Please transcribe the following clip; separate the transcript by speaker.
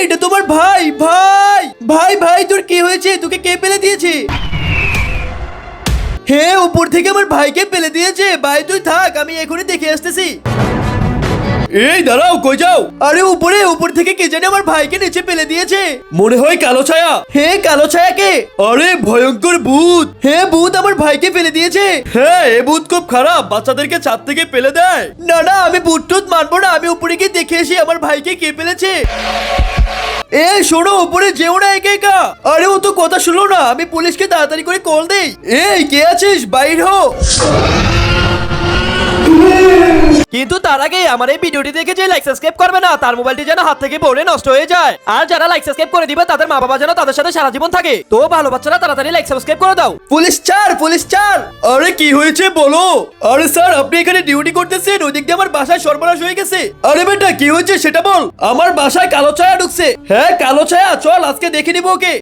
Speaker 1: এটা তোমার ভাই ভাই ভাই ভাই তোর কি হয়েছে? তোকে কে ফেলে দিয়েছে? হ্যাঁ, উপর থেকে আমার ভাইকে ফেলে দিয়েছে। ভাই তুই থাক, আমি এখনই দেখে আসতেছি। এই দাঁড়াও, কই যাও? আরে উপর থেকে কে জানে আমার ভাইকে নিচে ফেলে দিয়েছে। মনে হয় কালো ছায়া। হ্যাঁ, কালো ছায়া কে? আরে ভয়ঙ্কর ভূত। হ্যাঁ, ভূত আমার ভাইকে ফেলে দিয়েছে। হ্যাঁ, এই ভূত খুব খারাপ, বাচ্চাদেরকে ছাদ থেকে ফেলে দেয়। না না, আমি ভূত টুত মানবো না। আমি উপরে গিয়ে দেখে এসে আমার ভাইকে কে ফেলেছে। এই শোনো, উপরে যেও না একা একা। আরে ও তো কথা শুনলো না। আমি পুলিশকে তাড়াতাড়ি করে কল দেই। এই কে আছিস? বাইর হ। কিন্তু তার আগে আমার এই ভিডিওটি দেখে যে লাইক সাবস্ক্রাইব করবে না, তার মোবাইলটি যেন হাত থেকে পড়ে নষ্ট হয়ে যায়। আর যারা লাইক সাবস্ক্রাইব করে দিবে তাদের মা বাবা যেন তাদের সাথে সারা জীবন থাকে। তো ভালো বাচ্চারা তাড়াতাড়ি লাইক সাবস্ক্রাইব করে দাও। পুলিশ চার, পুলিশ চার। আরে কি হয়েছে বলো? আরে স্যার, আপনি এখানে ডিউটি করতেছেন, ওই দিক দিয়ে আমার বাসায় সর্বনাশ হয়ে গেছে। আরে বেটা কি হয়েছে সেটা বল। আমার বাসায় কালো ছায়া ঢুকছে। হ্যাঁ, কালো ছায়া। চল আজকে দেখে নিব ওকে।